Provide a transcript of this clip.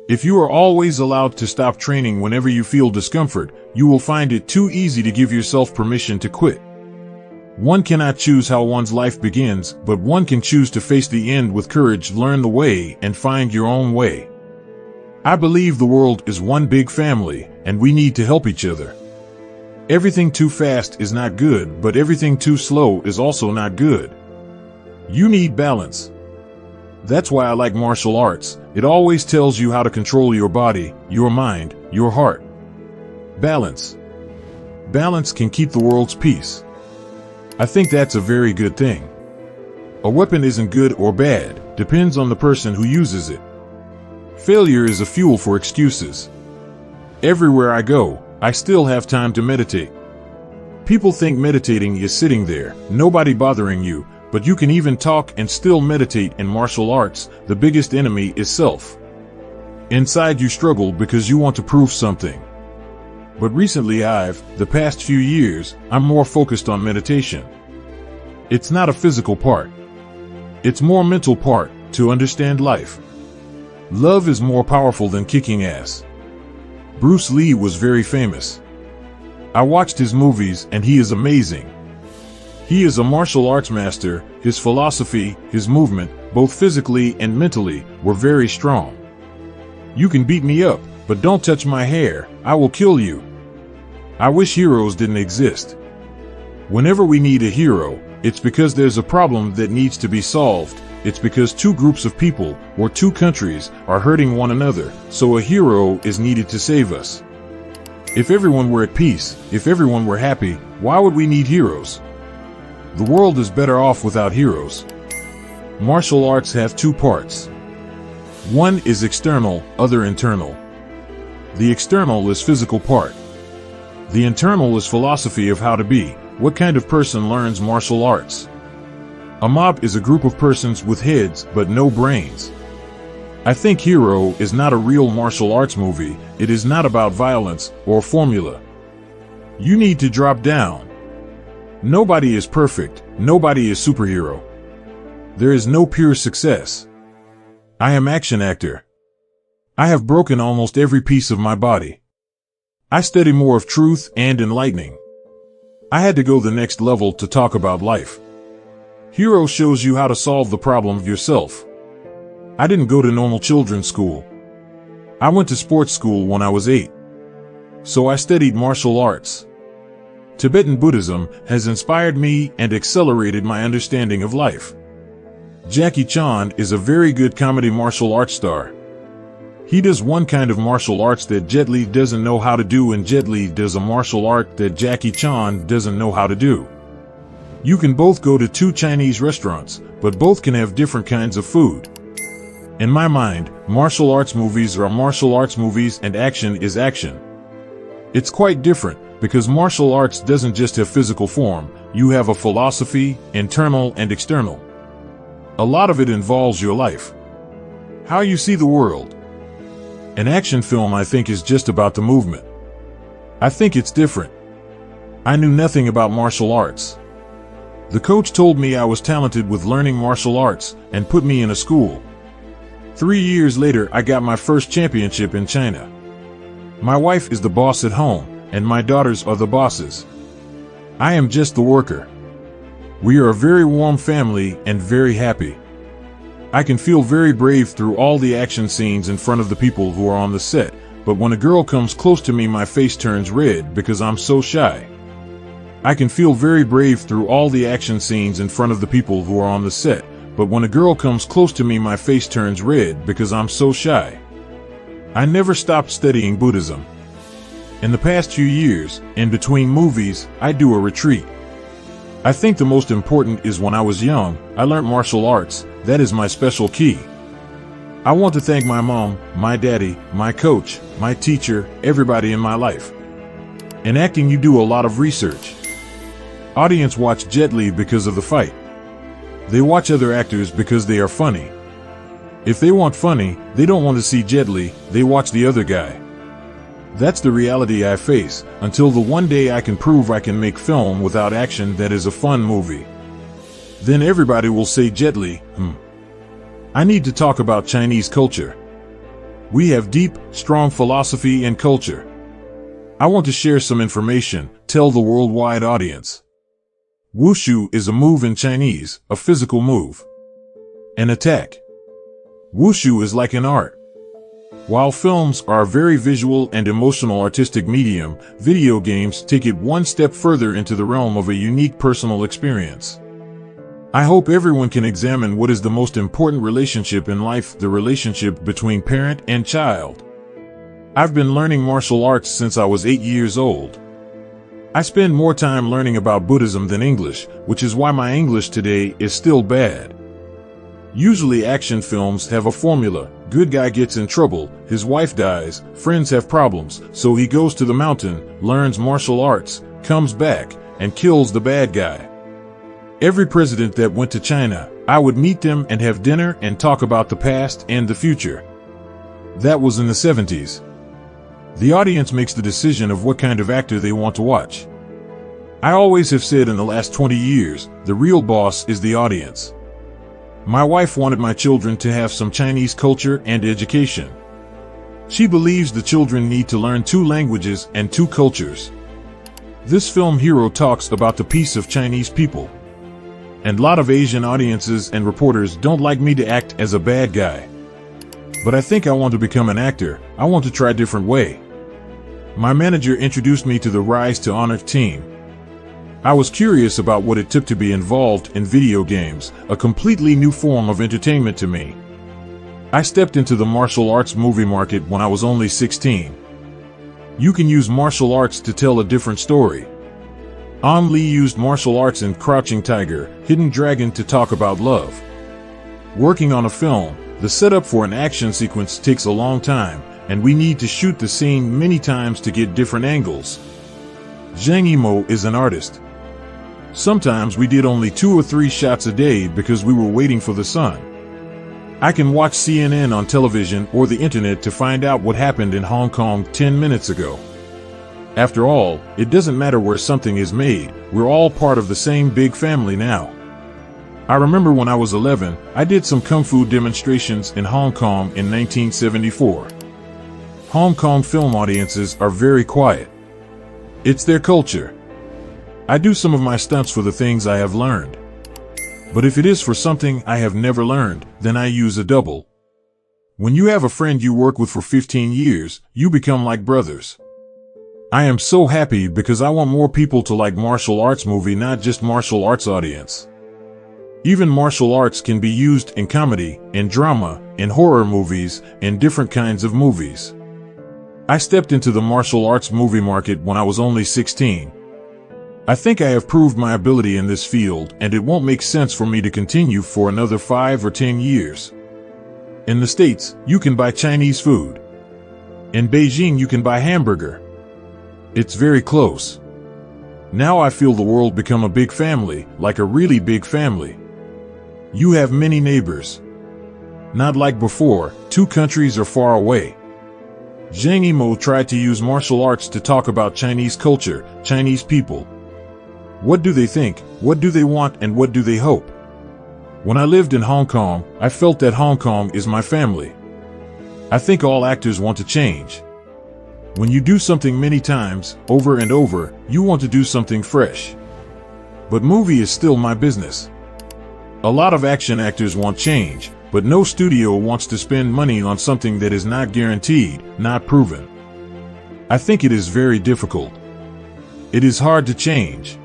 If you are always allowed to stop training whenever you feel discomfort, you will find it too easy to give yourself permission to quit. One cannot choose how one's life begins, but one can choose to face the end with courage, learn the way, and find your own way. I believe the world is one big family, and we need to help each other. Everything too fast is not good, but everything too slow is also not good. You need balance. That's why I like martial arts. It always tells you how to control your body, your mind, your heart. Balance. Balance can keep the world's peace. I think that's a very good thing. A weapon isn't good or bad, depends on the person who uses it. Failure is a fuel for excuses. Everywhere I go, I still have time to meditate. People think meditating is sitting there, nobody bothering you, but you can even talk and still meditate. In martial arts. The biggest enemy is self. Inside you struggle because you want to prove something. But recently the past few years, I'm more focused on meditation. It's not a physical part. It's more mental part, to understand life. Love is more powerful than kicking ass. Bruce Lee was very famous. I watched his movies and he is amazing. He is a martial arts master. His philosophy, his movement, both physically and mentally, were very strong. You can beat me up, but don't touch my hair, I will kill you. I wish heroes didn't exist. Whenever we need a hero, it's because there's a problem that needs to be solved. It's because two groups of people, or two countries, are hurting one another, so a hero is needed to save us. If everyone were at peace, if everyone were happy, why would we need heroes? The world is better off without heroes. Martial arts have two parts. One is external, other internal. The external is physical part. The internal is philosophy of how to be. What kind of person learns martial arts? A mob is a group of persons with heads but no brains. I think Hero is not a real martial arts movie. It is not about violence or formula. You need to drop down. Nobody is perfect. Nobody is superhero. There is no pure success. I am action actor. I have broken almost every piece of my body. I study more of truth and enlightening. I had to go the next level to talk about life. Hero shows you how to solve the problem yourself. I didn't go to normal children's school. I went to sports school when I was 8. So I studied martial arts. Tibetan Buddhism has inspired me and accelerated my understanding of life. Jackie Chan is a very good comedy martial arts star. He does one kind of martial arts that Jet Li doesn't know how to do, and Jet Li does a martial art that Jackie Chan doesn't know how to do. You can both go to two Chinese restaurants, but both can have different kinds of food. In my mind, martial arts movies are martial arts movies and action is action. It's quite different, because martial arts doesn't just have physical form, you have a philosophy, internal and external. A lot of it involves your life. How you see the world. An action film, I think, is just about the movement. I think it's different. I knew nothing about martial arts. The coach told me I was talented with learning martial arts and put me in a school. 3 years later, I got my first championship in China. My wife is the boss at home, and my daughters are the bosses. I am just the worker. We are a very warm family and very happy. I can feel very brave through all the action scenes in front of the people who are on the set, but when a girl comes close to me, my face turns red because I'm so shy. I can feel very brave through all the action scenes in front of the people who are on the set, but when a girl comes close to me, my face turns red because I'm so shy. I never stopped studying Buddhism. In the past few years, in between movies, I do a retreat. I think the most important is when I was young, I learned martial arts. That is my special key. I want to thank my mom, my daddy, my coach, my teacher, everybody in my life. In acting, you do a lot of research. Audience watch Jet Li because of the fight. They watch other actors because they are funny. If they want funny, they don't want to see Jet Li, they watch the other guy. That's the reality I face, until the one day I can prove I can make film without action that is a fun movie. Then everybody will say Jet Li, I need to talk about Chinese culture. We have deep, strong philosophy and culture. I want to share some information, tell the worldwide audience. Wushu is a move in Chinese, a physical move. An attack. Wushu is like an art. While films are a very visual and emotional artistic medium, video games take it one step further into the realm of a unique personal experience. I hope everyone can examine what is the most important relationship in life, the relationship between parent and child. I've been learning martial arts since I was 8 years old. I spend more time learning about Buddhism than English, which is why my English today is still bad. Usually action films have a formula. Good guy gets in trouble, his wife dies, friends have problems, so he goes to the mountain, learns martial arts, comes back, and kills the bad guy. Every president that went to China, I would meet them and have dinner and talk about the past and the future. That was in the 70s. The audience makes the decision of what kind of actor they want to watch. I always have said in the last 20 years, the real boss is the audience. My wife wanted my children to have some Chinese culture and education. She believes the children need to learn 2 languages and 2 cultures. This film hero talks about the peace of Chinese people. And a lot of Asian audiences and reporters don't like me to act as a bad guy. But I think I want to become an actor. I want to try a different way. My manager introduced me to the Rise to Honor team. I was curious about what it took to be involved in video games, a completely new form of entertainment to me. I stepped into the martial arts movie market when I was only 16. You can use martial arts to tell a different story. Ang Lee used martial arts in Crouching Tiger, Hidden Dragon to talk about love. Working on a film, the setup for an action sequence takes a long time, and we need to shoot the scene many times to get different angles. Zhang Yimou is an artist. Sometimes we did only 2 or 3 shots a day because we were waiting for the sun. I can watch CNN on television or the internet to find out what happened in Hong Kong 10 minutes ago. After all, it doesn't matter where something is made, we're all part of the same big family now. I remember when I was 11, I did some kung fu demonstrations in Hong Kong in 1974. Hong Kong film audiences are very quiet. It's their culture. I do some of my stunts for the things I have learned. But if it is for something I have never learned, then I use a double. When you have a friend you work with for 15 years, you become like brothers. I am so happy because I want more people to like martial arts movie, not just martial arts audience. Even martial arts can be used in comedy, in drama, in horror movies, in different kinds of movies. I stepped into the martial arts movie market when I was only 16. I think I have proved my ability in this field, and it won't make sense for me to continue for another 5 or 10 years. In the States, you can buy Chinese food. In Beijing, you can buy hamburger. It's very close. Now I feel the world become a big family, like a really big family. You have many neighbors. Not like before, 2 countries are far away. Zhang Yimou tried to use martial arts to talk about Chinese culture, Chinese people. What do they think, what do they want, and what do they hope? When I lived in Hong Kong, I felt that Hong Kong is my family. I think all actors want to change. When you do something many times, over and over, you want to do something fresh. But movie is still my business. A lot of action actors want change, but no studio wants to spend money on something that is not guaranteed, not proven. I think it is very difficult. It is hard to change.